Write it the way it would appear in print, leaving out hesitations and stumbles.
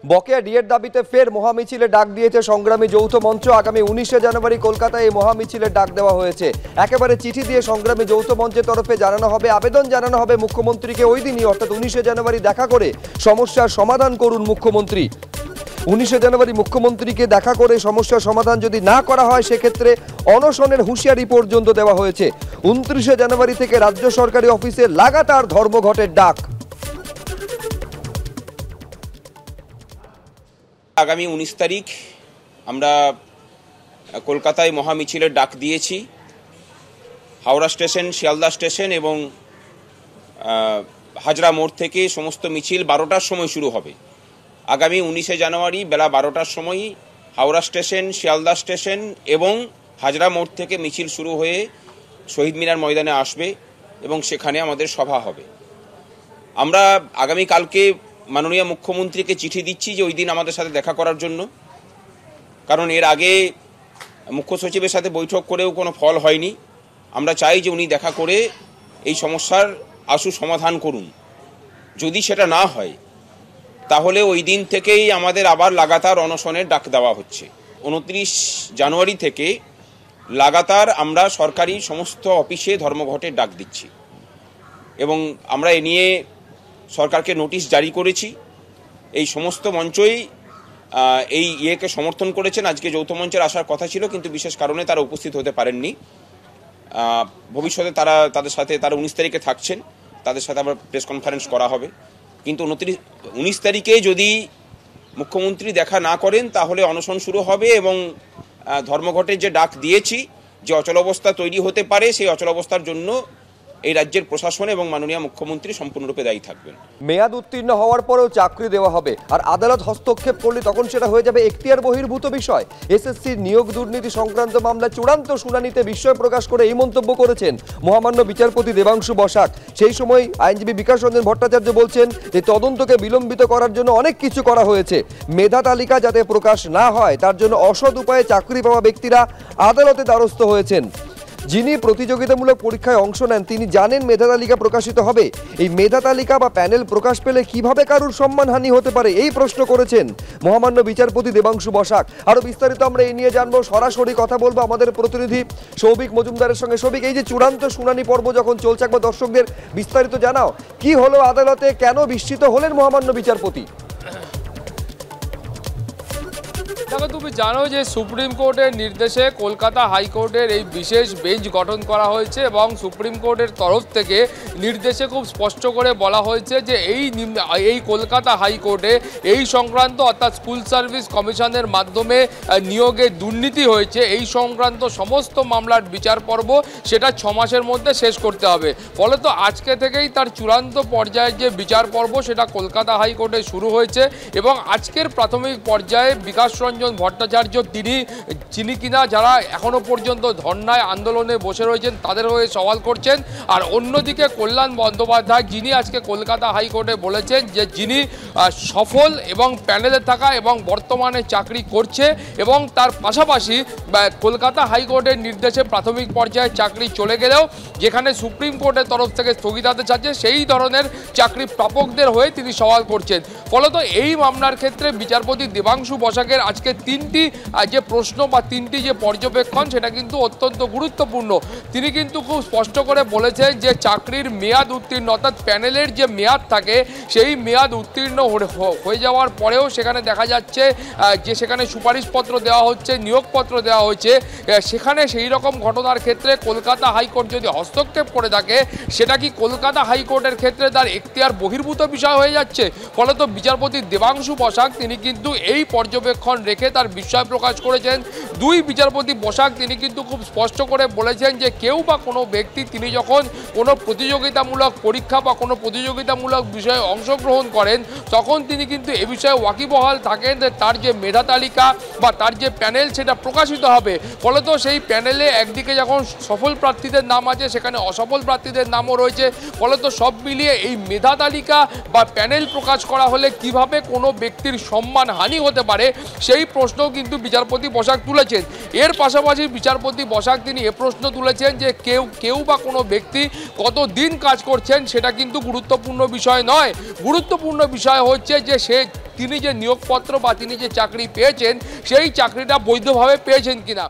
বকেয়া ডিএর দাবিতে ফের মহামিছিলে ডাক দিয়েছে সংগ্রামী যৌথ মঞ্চ। আগামী 19শে জানুয়ারি কলকাতায় এই মহামিছিলের ডাক দেওয়া হয়েছে। একেবারে চিঠি দিয়ে সংগ্রামী যৌথ মঞ্চের তরফে জানানো হবে, আবেদন জানানো হবে মুখ্যমন্ত্রীকে ওই দিনই অর্থাৎ 19শে জানুয়ারি দেখা করে সমস্যার সমাধান করুন মুখ্যমন্ত্রী। 19শে জানুয়ারি মুখ্যমন্ত্রীকে দেখা করে সমস্যার সমাধান যদি না করা হয় সেক্ষেত্রে অনশনের হুঁশিয়ারি পর্যন্ত দেওয়া হয়েছে। 29শে জানুয়ারি থেকে রাজ্য সরকারি অফিসে লাগাতার ধর্মঘটের ডাক। আগামী 19 তারিখ আমরা কলকাতায় মহামিছিলের ডাক দিয়েছি। হাওড়া স্টেশন, শিয়ালদা স্টেশন এবং হাজরা মোড় থেকে সমস্ত মিছিল 12টার সময় শুরু হবে। আগামী 19শে জানুয়ারি বেলা 12টার সময় হাওড়া স্টেশন, শিয়ালদা স্টেশন এবং হাজরা মোড় থেকে মিছিল শুরু হয়ে শহীদ মিনার ময়দানে আসবে এবং সেখানে আমাদের সভা হবে। আমরা আগামীকালকে মাননীয় মুখ্যমন্ত্রীকে চিঠি দিচ্ছি যে ওই দিন আমাদের সাথে দেখা করার জন্য, কারণ এর আগে মুখ্য সচিবের সাথে বৈঠক করেও কোনো ফল হয়নি। আমরা চাই যে উনি দেখা করে এই সমস্যার আশু সমাধান করুন। যদি সেটা না হয় তাহলে ওই দিন থেকেই আমাদের আবার লাগাতার অনশনের ডাক দেওয়া হচ্ছে। 29 জানুয়ারি থেকে লাগাতার আমরা সরকারি সমস্ত অফিসে ধর্মঘটের ডাক দিচ্ছি এবং আমরা এ নিয়ে সরকারকে নোটিশ জারি করেছি। এই সমস্ত মঞ্চই এই ইয়েকে সমর্থন করেছেন। আজকে যৌথ মঞ্চের আসার কথা ছিল, কিন্তু বিশেষ কারণে তারা উপস্থিত হতে পারেননি। ভবিষ্যতে তাদের সাথে 19 তারিখে থাকছেন, তাদের সাথে আবার প্রেস কনফারেন্স করা হবে। কিন্তু 19 তারিখে যদি মুখ্যমন্ত্রী দেখা না করেন তাহলে অনশন শুরু হবে এবং ধর্মঘটের যে ডাক দিয়েছি, যে অচলাবস্থা তৈরি হতে পারে সেই অচলাবস্থার জন্য এই রাজ্যের প্রশাসন এবং মাননীয় মুখ্যমন্ত্রী সম্পূর্ণরূপে দায়ী থাকবেন। মেয়াদ উত্তীর্ণ হওয়ার পরেও চাকরি দেওয়া হবে, আর আদালত হস্তক্ষেপ করলে তখন সেটা হয়ে যাবে এখতিয়ার বহির্ভূত বিষয়। এসএসসির নিয়োগ দুর্নীতি সংক্রান্ত মামলা চূড়ান্ত শুনানিতে বিস্ময় প্রকাশ করে এই মন্তব্য করেছেন মহামান্য বিচারপতি দেবাংশু বসাক। সেই সময় আইনজীবী বিকাশ রঞ্জন ভট্টাচার্য বলছেন যে তদন্তকে বিলম্বিত করার জন্য অনেক কিছু করা হয়েছে। মেধা তালিকা যাতে প্রকাশ না হয় তার জন্য অসৎ উপায়ে চাকরি পাওয়া ব্যক্তিরা আদালতে দ্বারস্থ হয়েছেন। যিনি প্রতিযোগিতামূলক পরীক্ষায় অংশ নেন তিনি জানেন মেধা তালিকা প্রকাশিত হবে। এই মেধা তালিকা বা প্যানেল প্রকাশ পেলে কিভাবে কারুর সম্মানহানি হতে পারে এই প্রশ্ন করেছেন মহামান্য বিচারপতি দেবাংশু বসাক। আরো বিস্তারিত আমরা এই নিয়ে জানবো, সরাসরি কথা বলবো আমাদের প্রতিনিধি সৌভিক মজুমদারের সঙ্গে। সৌভিক, এই যে চূড়ান্ত শুনানি পর্ব যখন চলছে, একবার দর্শকদের বিস্তারিত জানাও, কি হলো আদালতে, কেন বিস্মিত হলেন মহামান্য বিচারপতি? দেখো, তুমি জানো যে সুপ্রিম কোর্টের নির্দেশে কলকাতা হাইকোর্টের এই বিশেষ বেঞ্চ গঠন করা হয়েছে এবং সুপ্রিম কোর্টের তরফ থেকে নির্দেশে খুব স্পষ্ট করে বলা হয়েছে যে এই কলকাতা হাইকোর্টে এই সংক্রান্ত অর্থাৎ স্কুল সার্ভিস কমিশনের মাধ্যমে নিয়োগে দুর্নীতি হয়েছে এই সংক্রান্ত সমস্ত মামলার বিচার পর্ব সেটা 6 মাসের মধ্যে শেষ করতে হবে। ফলত আজকে থেকেই তার চূড়ান্ত পর্যায়ের যে বিচার পর্ব সেটা কলকাতা হাইকোর্টে শুরু হয়েছে এবং আজকের প্রাথমিক পর্যায়ে বিকাশ রঞ্জন ভট্টাচার্য যিনি কিনা যারা এখনো পর্যন্ত ধর্নায় আন্দোলনে বসে রয়েছেন তাদের হয়ে সওয়াল করছেন, আর অন্যদিকে কল্যাণ বন্দ্যোপাধ্যায় যিনি আজকে কলকাতা হাইকোর্টে বলেছেন যে যিনি সফল এবং প্যানেলে থাকা এবং বর্তমানে চাকরি করছে এবং তার পাশাপাশি কলকাতা হাইকোর্টের নির্দেশে প্রাথমিক পর্যায়ে চাকরি চলে গেলেও যেখানে সুপ্রিম কোর্টের তরফ থেকে স্থগিতাদেশ আছে সেই ধরনের চাকরি প্রাপকদের হয়ে তিনি সওয়াল করছেন। ফলত এই মামলার ক্ষেত্রে বিচারপতি দেবাংশু বসাকের আজকে 3টি যে প্রশ্ন বা 3টি যে পর্যবেক্ষণ সেটা কিন্তু অত্যন্ত গুরুত্বপূর্ণ। তিনি কিন্তু খুব স্পষ্ট করে বলেছেন যে চাকরির মেয়াদ উত্তীর্ণ অর্থাৎ প্যানেলের যে মেয়াদ থাকে সেই মেয়াদ উত্তীর্ণ হয়ে যাওয়ার পরেও সেখানে দেখা যাচ্ছে যে সেখানে সুপারিশপত্র দেওয়া হচ্ছে, নিয়োগপত্র দেওয়া হয়েছে, সেখানে সেই রকম ঘটনার ক্ষেত্রে কলকাতা হাইকোর্ট যদি হস্তক্ষেপ করে থাকে সেটা কি কলকাতা হাইকোর্টের ক্ষেত্রে তার এখতিয়ার বহির্ভূত বিষয় হয়ে যাচ্ছে? ফলত বিচারপতি দেবাংশু বসাক তিনি কিন্তু এই পর্যবেক্ষণ রেখে তার বিস্ময় প্রকাশ করেছেন। 2 বিচারপতি বসাক তিনি কিন্তু খুব স্পষ্ট করে বলেছেন যে কেউ বা কোনো ব্যক্তি তিনি যখন কোনো প্রতিযোগিতামূলক পরীক্ষা বা কোনো প্রতিযোগিতামূলক বিষয়ে অংশগ্রহণ করেন তখন তিনি কিন্তু এ বিষয়ে ওয়াকিবহাল থাকেন যে তার যে মেধা তালিকা বা তার যে প্যানেল সেটা প্রকাশিত হবে। ফলত সেই প্যানেলে একদিকে যখন সফল প্রার্থীদের নাম আছে সেখানে অসফল প্রার্থীদের নামও রয়েছে। ফলত সব মিলিয়ে এই মেধা তালিকা বা প্যানেল প্রকাশ করা হলে কিভাবে কোনো ব্যক্তির সম্মানহানি হতে পারে সেই প্রশ্নও কিন্তু বিচারপতি বসাক তুলেছেন। এর পাশাপাশি বিচারপতি বসাক তিনি এ প্রশ্ন তুলেছেন যে কেউ বা কোনো ব্যক্তি কতদিন কাজ করছেন সেটা কিন্তু গুরুত্বপূর্ণ বিষয় নয়। গুরুত্বপূর্ণ বিষয় হচ্ছে যে তিনি যে নিয়োগপত্র বা তিনি যে চাকরি পেয়েছেন সেই চাকরিটা বৈধভাবে পেয়েছেন কিনা।